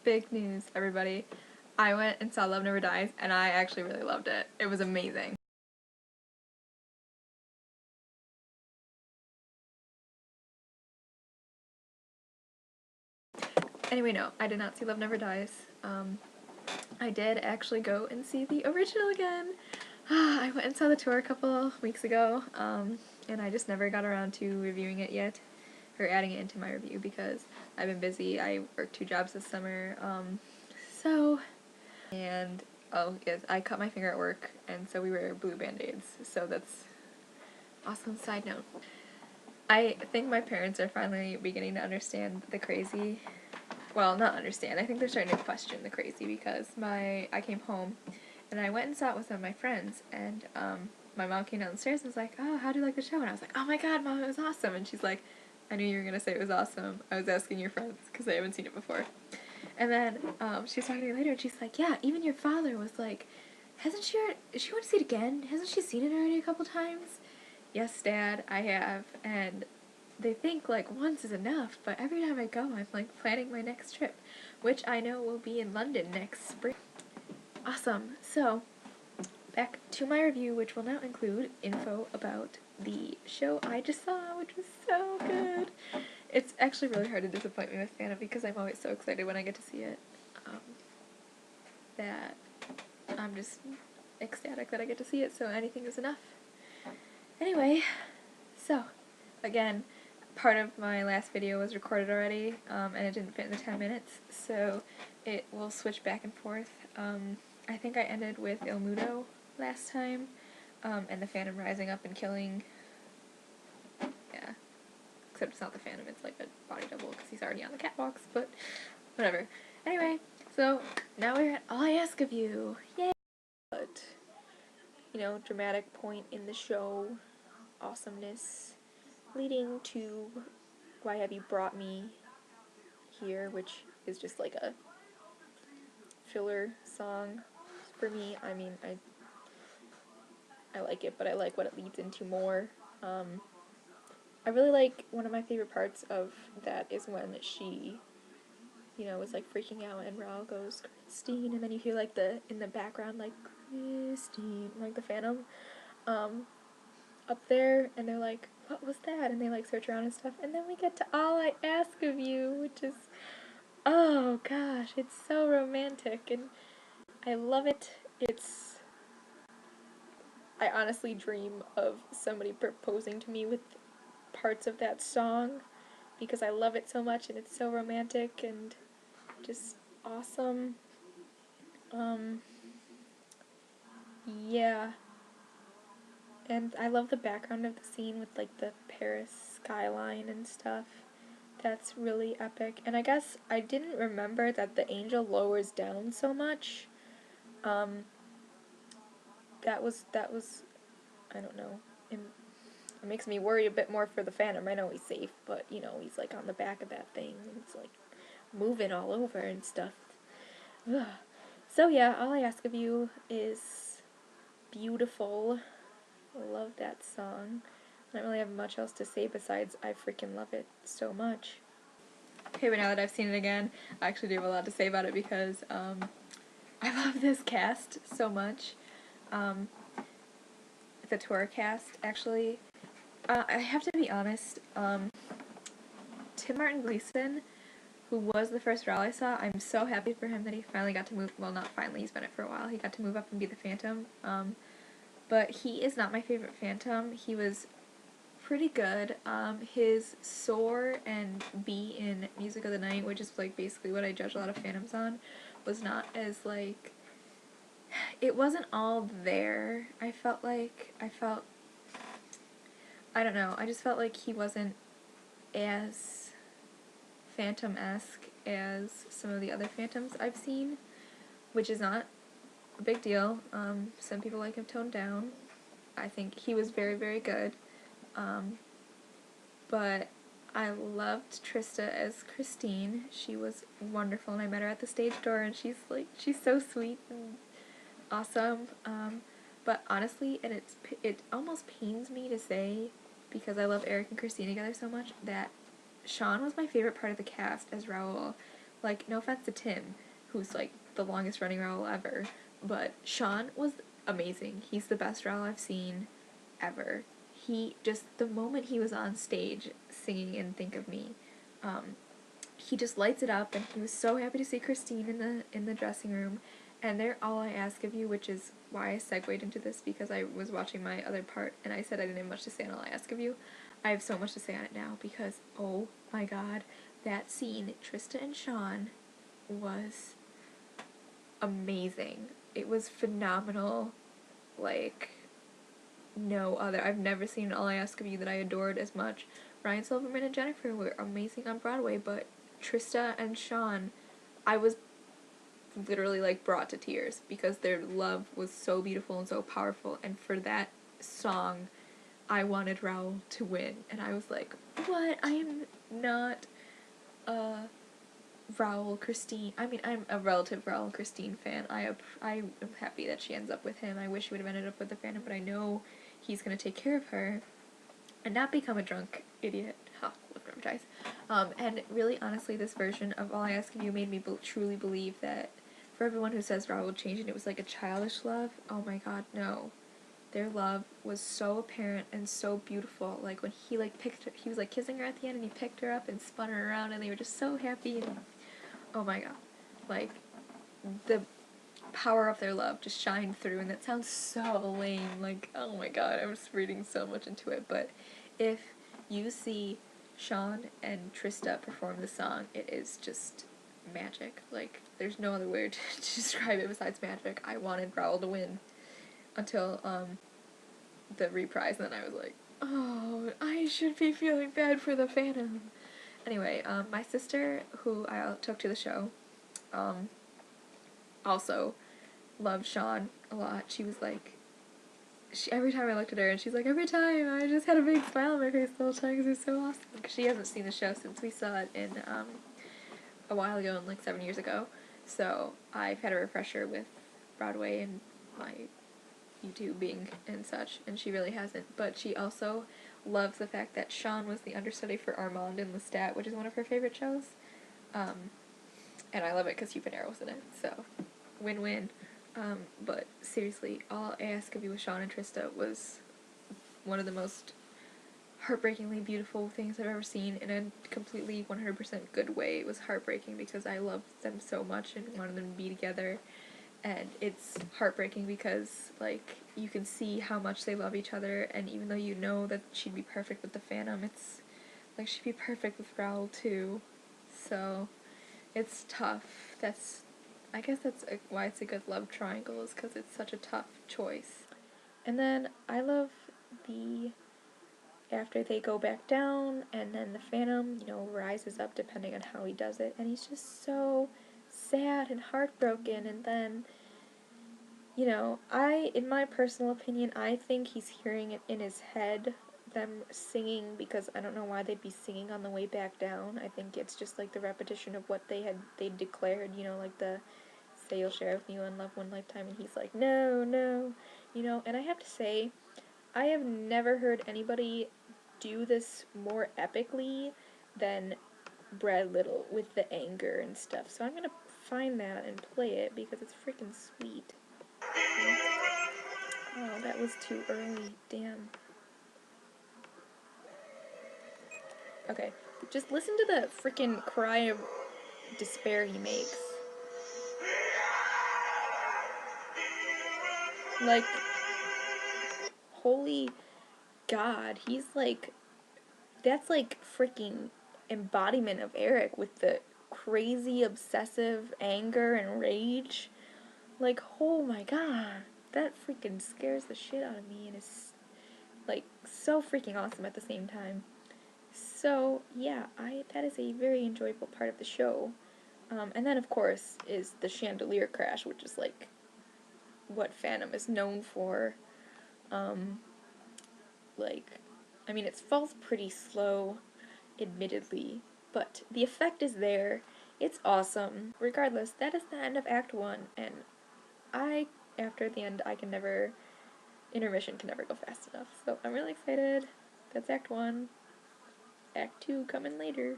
Big news, everybody. I went and saw Love Never Dies, and I actually really loved it. It was amazing. Anyway, no, I did not see Love Never Dies. I did actually go and see the original again. I went and saw the tour a couple weeks ago, and I just never got around to reviewing it yet, or adding it into my review because I've been busy. I worked 2 jobs this summer, and oh yes, I cut my finger at work, and so we wear blue band-aids, so that's awesome. Side note. I think my parents are finally beginning to understand the crazy. Well, not understand. I think they're starting to question the crazy because I came home and I went and saw it with some of my friends, and my mom came downstairs and was like, "Oh, how do you like the show?" And I was like, "Oh my god, Mom, it was awesome." And she's like, "I knew you were gonna say it was awesome. I was asking your friends because they haven't seen it before." And then she was talking to me later, and she's like, "Yeah, even your father was like, she want to see it again? Hasn't she seen it already a couple times?" Yes, Dad, I have, and they think like once is enough, but every time I go, I'm like planning my next trip, which I know will be in London next spring. Awesome. So, back to my review, which will now include info about the show I just saw, which was so good. It's actually really hard to disappoint me with Phantom because I'm always so excited when I get to see it, that I'm just ecstatic that I get to see it, so anything is enough. Anyway, so, again, part of my last video was recorded already, and it didn't fit in the 10 minutes, so it will switch back and forth. I think I ended with Il Muto last time, and the Phantom rising up and killing, yeah, except it's not the Phantom, it's like a body double, because he's already on the catwalks, but whatever. Anyway, so now we're at All I Ask of You, yay! But, you know, dramatic point in the show, awesomeness, leading to Why Have You Brought Me Here, which is just like a filler song for me. I mean, I like it, but I like what it leads into more. I really like, one of my favorite parts of that is when she, you know, is like freaking out and Raul goes, "Christine," and then you hear like in the background, like, "Christine," like the Phantom, up there, and they're like, "What was that?" And they like search around and stuff, and then we get to All I Ask of You, which is, oh gosh, it's so romantic, and I love it. I honestly dream of somebody proposing to me with parts of that song because I love it so much and it's so romantic and just awesome. Yeah. And I love the background of the scene with like the Paris skyline and stuff. That's really epic. And I guess I didn't remember that the angel lowers down so much. That was I don't know. It makes me worry a bit more for the Phantom. I know he's safe, but you know, he's like on the back of that thing. It's like moving all over and stuff. Ugh. So yeah, All I Ask of You is beautiful. I love that song. I don't really have much else to say besides I freaking love it so much. Okay, but now that I've seen it again, I actually do have a lot to say about it because I love this cast so much. The tour cast, actually. I have to be honest, Tim Martin Gleason, who was the first Raul I saw, I'm so happy for him that he finally got to move, well, not finally, he's been it for a while, he got to move up and be the Phantom, but he is not my favorite Phantom. He was pretty good. His Soar and Be in Music of the Night, which is like basically what I judge a lot of Phantoms on, was not as like, it wasn't all there. I don't know, I just felt like he wasn't as Phantom-esque as some of the other Phantoms I've seen, which is not a big deal. Some people like him toned down. I think he was very, very good. But I loved Trista as Christine. She was wonderful, and I met her at the stage door, and she's so sweet and awesome. But honestly, and it almost pains me to say, because I love Eric and Christine together so much, that Sean was my favorite part of the cast as Raul. Like, no offense to Tim, who's, like, the longest running Raoul ever, but Sean was amazing. He's the best Raoul I've seen ever. He just, the moment he was on stage singing in Think of Me, he just lights it up, and he was so happy to see Christine in the dressing room. And they're All I Ask of You, which is why I segued into this, because I was watching my other part and I said I didn't have much to say on All I Ask of You. I have so much to say on it now because, oh my god, that scene, Trista and Sean, was amazing. It was phenomenal. Like, no other. I've never seen All I Ask of You that I adored as much. Ryan Silverman and Jennifer were amazing on Broadway, but Trista and Sean, I was literally, like, brought to tears because their love was so beautiful and so powerful, and for that song, I wanted Raoul to win, and I was like, what? I am not a Raoul Christine. I mean, I'm a relative Raoul Christine fan. I am happy that she ends up with him. I wish he would have ended up with the Phantom, but I know he's gonna take care of her and not become a drunk idiot. Ha, look traumatized. And really, honestly, this version of All I Ask of You made me truly believe that for everyone who says Raoul would change and it was like a childish love, oh my god, no. Their love was so apparent and so beautiful. Like, when he, like, picked her, he was, like, kissing her at the end, and he picked her up and spun her around, and they were just so happy, and oh my god. Like, the power of their love just shined through, and that sounds so lame. Like, oh my god, I'm just reading so much into it, but if you see Sean and Trista perform the song, it is just magic. Like, there's no other word to describe it besides magic. I wanted Raoul to win until the reprise, and then I was like, oh, I should be feeling bad for the Phantom. Anyway, my sister, who I took to the show, also loved Sean a lot. She was like, every time I looked at her, and she's like, every time I just had a big smile on my face the whole time because it was so awesome. Because she hasn't seen the show since we saw it in a while ago, and like 7 years ago. So I've had a refresher with Broadway and my YouTubing and such, and she really hasn't. But she also loves the fact that Sean was the understudy for Armand in Lestat, which is one of her favorite shows. And I love it because Hugh Panera was in it, so win-win. But seriously, All I Ask of You with Sean and Trista was one of the most heartbreakingly beautiful things I've ever seen in a completely 100% good way. It was heartbreaking because I loved them so much and wanted them to be together. And it's heartbreaking because, like, you can see how much they love each other, and even though you know that she'd be perfect with the Phantom, it's like she'd be perfect with Raoul too. So it's tough. I guess that's why it's a good love triangle, is because it's such a tough choice. And then I love the after they go back down, and then the Phantom, rises up depending on how he does it, and he's just so sad and heartbroken, and then, in my personal opinion, I think he's hearing it in his head, them singing, because I don't know why they'd be singing on the way back down. I think it's just, like, the repetition of what they declared, like the say you'll share with me one love, one lifetime, and he's like, no, no, and I have to say, I have never heard anybody do this more epically than Brad Little with the anger and stuff. So I'm gonna find that and play it because it's freaking sweet. Oh, that was too early. Damn. Okay, just listen to the freaking cry of despair he makes. Like, holy God, he's like, that's like freaking embodiment of Eric with the crazy obsessive anger and rage. Like, oh my god, that freaking scares the shit out of me and is like so freaking awesome at the same time. So yeah, that is a very enjoyable part of the show. And then of course is the chandelier crash, which is like what Phantom is known for. It falls pretty slow, admittedly, but the effect is there. It's awesome. Regardless, that is the end of Act 1, and after the end, intermission can never go fast enough. So I'm really excited. That's Act 1. Act 2 coming later.